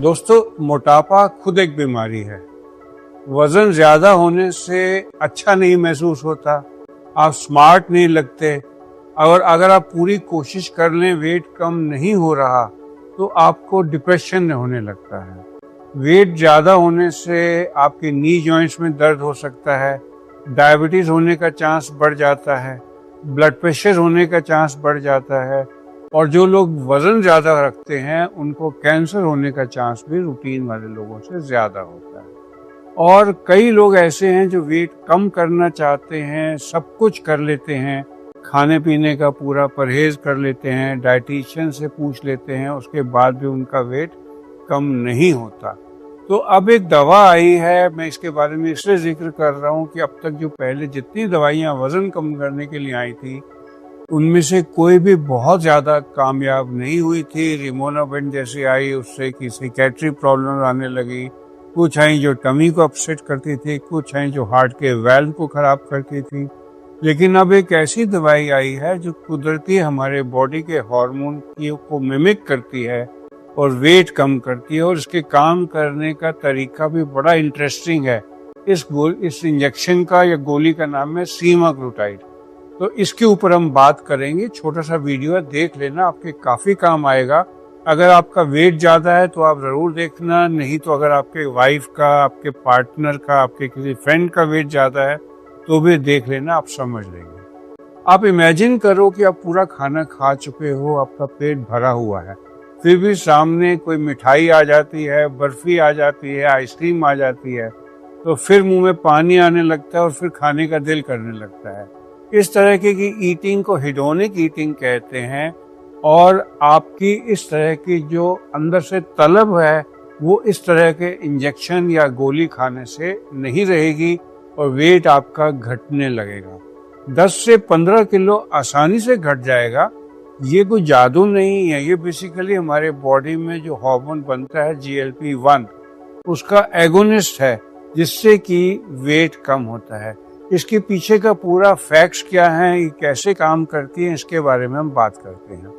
दोस्तों, मोटापा खुद एक बीमारी है। वजन ज्यादा होने से अच्छा नहीं महसूस होता, आप स्मार्ट नहीं लगते, और अगर आप पूरी कोशिश कर लें वेट कम नहीं हो रहा तो आपको डिप्रेशन होने लगता है। वेट ज्यादा होने से आपके नी जॉइंट्स में दर्द हो सकता है, डायबिटीज होने का चांस बढ़ जाता है, ब्लड प्रेशर होने का चांस बढ़ जाता है, और जो लोग वजन ज्यादा रखते हैं उनको कैंसर होने का चांस भी रूटीन वाले लोगों से ज्यादा होता है। और कई लोग ऐसे हैं जो वेट कम करना चाहते हैं, सब कुछ कर लेते हैं, खाने पीने का पूरा परहेज कर लेते हैं, डाइटिशियन से पूछ लेते हैं, उसके बाद भी उनका वेट कम नहीं होता। तो अब एक दवा आई है, मैं इसके बारे में इसलिए जिक्र कर रहा हूँ कि अब तक जो पहले जितनी दवाइयाँ वजन कम करने के लिए आई थी उनमें से कोई भी बहुत ज्यादा कामयाब नहीं हुई थी। रिमोनाबेन जैसी आई, उससे की साइकेट्री प्रॉब्लम आने लगी, कुछ आई जो टमी को अपसेट करती थी, कुछ आई जो हार्ट के वेल्व को खराब करती थी। लेकिन अब एक ऐसी दवाई आई है जो कुदरती हमारे बॉडी के हार्मोन को मिमिक करती है और वेट कम करती है, और इसके काम करने का तरीका भी बड़ा इंटरेस्टिंग है। इस इंजेक्शन का या गोली का नाम है सीमाग्लूटाइड। तो इसके ऊपर हम बात करेंगे, छोटा सा वीडियो है, देख लेना, आपके काफी काम आएगा। अगर आपका वेट ज्यादा है तो आप जरूर देखना, नहीं तो अगर आपके वाइफ का, आपके पार्टनर का, आपके किसी फ्रेंड का वेट ज्यादा है तो भी देख लेना, आप समझ लेंगे। आप इमेजिन करो कि आप पूरा खाना खा चुके हो, आपका पेट भरा हुआ है, फिर भी सामने कोई मिठाई आ जाती है, बर्फी आ जाती है, आइसक्रीम आ जाती है, तो फिर मुंह में पानी आने लगता है और फिर खाने का दिल करने लगता है। इस तरह की ईटिंग को हिडोनिक ईटिंग कहते हैं, और आपकी इस तरह की जो अंदर से तलब है वो इस तरह के इंजेक्शन या गोली खाने से नहीं रहेगी और वेट आपका घटने लगेगा। 10 से 15 किलो आसानी से घट जाएगा। ये कोई जादू नहीं है, ये बेसिकली हमारे बॉडी में जो हार्मोन बनता है GLP-1 उसका एगोनिस्ट है, जिससे कि वेट कम होता है। इसके पीछे का पूरा फैक्ट्स क्या है, ये कैसे काम करती है, इसके बारे में हम बात करते हैं।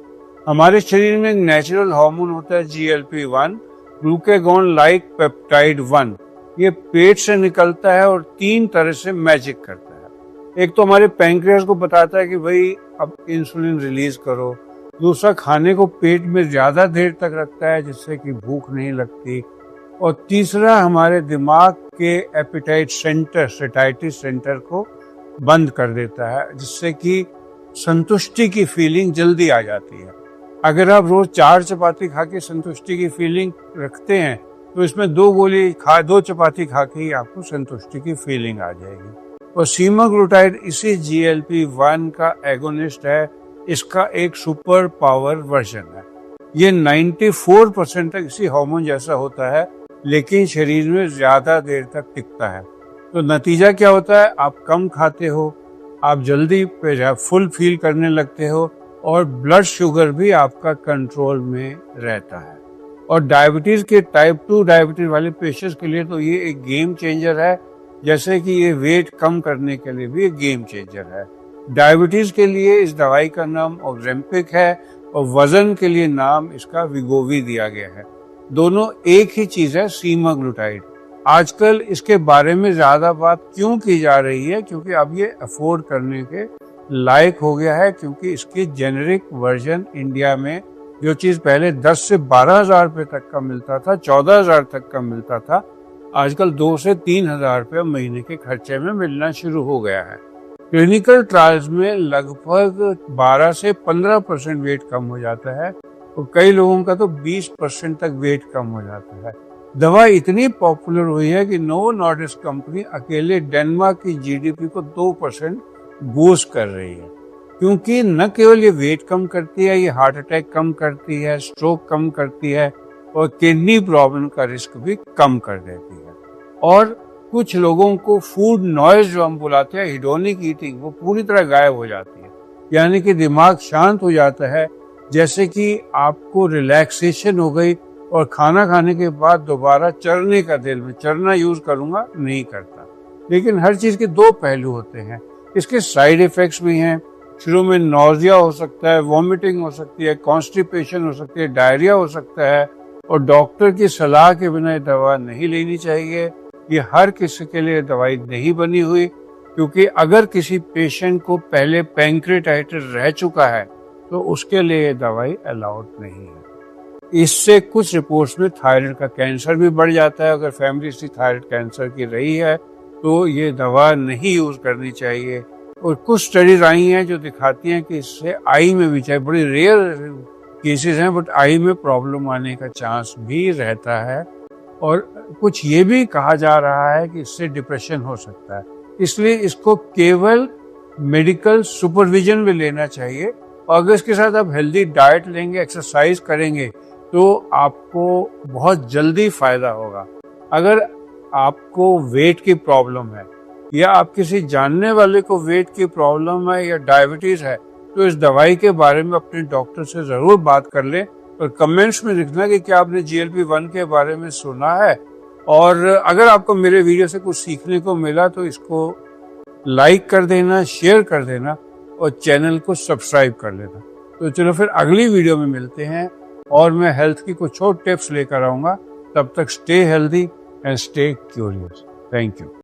हमारे शरीर में एक नेचुरल हार्मोन होता है GLP-1, ग्लूकागॉन लाइक पेप्टाइड 1। ये पेट से निकलता है और 3 तरह से मैजिक करता है। एक तो हमारे पैंक्रियास को बताता है कि भाई अब इंसुलिन रिलीज करो, दूसरा खाने को पेट में ज्यादा देर तक रखता है जिससे कि भूख नहीं लगती, और तीसरा हमारे दिमाग के एपिटाइट सेंटर, सेटाइटिस सेंटर को बंद कर देता है, जिससे कि संतुष्टि की फीलिंग जल्दी आ जाती है। अगर आप रोज 4 चपाती खा के संतुष्टि की फीलिंग रखते हैं तो इसमें 2 चपाती खा के ही आपको संतुष्टि की फीलिंग आ जाएगी। और सीमाग्लूटाइड इसी GLP-1 का एगोनिस्ट है, इसका एक सुपर पावर वर्जन है। ये 94% तक इसी हार्मोन जैसा होता है, लेकिन शरीर में ज्यादा देर तक टिकता है। तो नतीजा क्या होता है, आप कम खाते हो, आप जल्दी फुल फील करने लगते हो, और ब्लड शुगर भी आपका कंट्रोल में रहता है। और डायबिटीज के टाइप 2 डायबिटीज वाले पेशेंट्स के लिए तो ये एक गेम चेंजर है, जैसे कि ये वेट कम करने के लिए भी एक गेम चेंजर है। डायबिटीज के लिए इस दवाई का नाम ऑक्जेम्पिक है, और वजन के लिए नाम इसका विगोवी दिया गया है। दोनों एक ही चीज है, सीमाग्लूटाइड। आजकल इसके बारे में ज्यादा बात क्यों की जा रही है, क्योंकि अब ये अफोर्ड करने के लायक हो गया है, क्योंकि इसकी जेनेरिक वर्जन इंडिया में जो चीज पहले 10 से 12 हजार रुपए तक का मिलता था, 14 हजार तक का मिलता था, आजकल 2 से 3 हजार रुपये महीने के खर्चे में मिलना शुरू हो गया है। क्लिनिकल ट्रायल्स में लगभग 12 से 15% वेट कम हो जाता है, और कई लोगों का तो 20% तक वेट कम हो जाता है। दवा इतनी पॉपुलर हुई है कि नोवो नॉर्डिस्क कंपनी अकेले डेनमार्क की GDP को 2% बूस्ट कर रही है, क्योंकि न केवल ये वेट कम करती है, ये हार्ट अटैक कम करती है, स्ट्रोक कम करती है, और किडनी प्रॉब्लम का रिस्क भी कम कर देती है। और कुछ लोगों को फूड नॉइज जो हम बुलाते हैं, हिडोनिक ईटिंग, वो पूरी तरह गायब हो जाती है, यानी कि दिमाग शांत हो जाता है, जैसे कि आपको रिलैक्सेशन हो गई, और खाना खाने के बाद दोबारा चरने का दिल, में चरना यूज करूंगा नहीं करता। लेकिन हर चीज के 2 पहलू होते हैं, इसके साइड इफेक्ट्स भी हैं। शुरू में नौजिया हो सकता है, वॉमिटिंग हो सकती है, कॉन्स्टिपेशन हो सकती है, डायरिया हो सकता है, और डॉक्टर की सलाह के बिना ये दवा नहीं लेनी चाहिए। ये हर किसी के लिए दवाई नहीं बनी हुई, क्योंकि अगर किसी पेशेंट को पहले पैंक्रेटाइटिस रह चुका है तो उसके लिए ये दवाई अलाउड नहीं है। इससे कुछ रिपोर्ट्स में थायराइड का कैंसर भी बढ़ जाता है। अगर फैमिली हिस्ट्री थायराइड कैंसर की रही है तो ये दवा नहीं यूज करनी चाहिए। और कुछ स्टडीज आई हैं जो दिखाती हैं कि इससे आई में भी, चाहे बड़ी रेयर केसेस हैं, बट आई में प्रॉब्लम आने का चांस भी रहता है। और कुछ ये भी कहा जा रहा है कि इससे डिप्रेशन हो सकता है। इसलिए इसको केवल मेडिकल सुपरविजन में लेना चाहिए। और अगर इसके साथ आप हेल्दी डाइट लेंगे, एक्सरसाइज करेंगे, तो आपको बहुत जल्दी फायदा होगा। अगर आपको वेट की प्रॉब्लम है या आप किसी जानने वाले को वेट की प्रॉब्लम है या डायबिटीज है, तो इस दवाई के बारे में अपने डॉक्टर से जरूर बात कर लें। और कमेंट्स में लिखना कि क्या आपने GLP-1 के बारे में सुना है। और अगर आपको मेरे वीडियो से कुछ सीखने को मिला तो इसको लाइक कर देना, शेयर कर देना और चैनल को सब्सक्राइब कर लेना। तो चलो फिर अगली वीडियो में मिलते हैं और मैं हेल्थ की कुछ और टिप्स लेकर आऊंगा। तब तक stay healthy and stay curious. Thank you.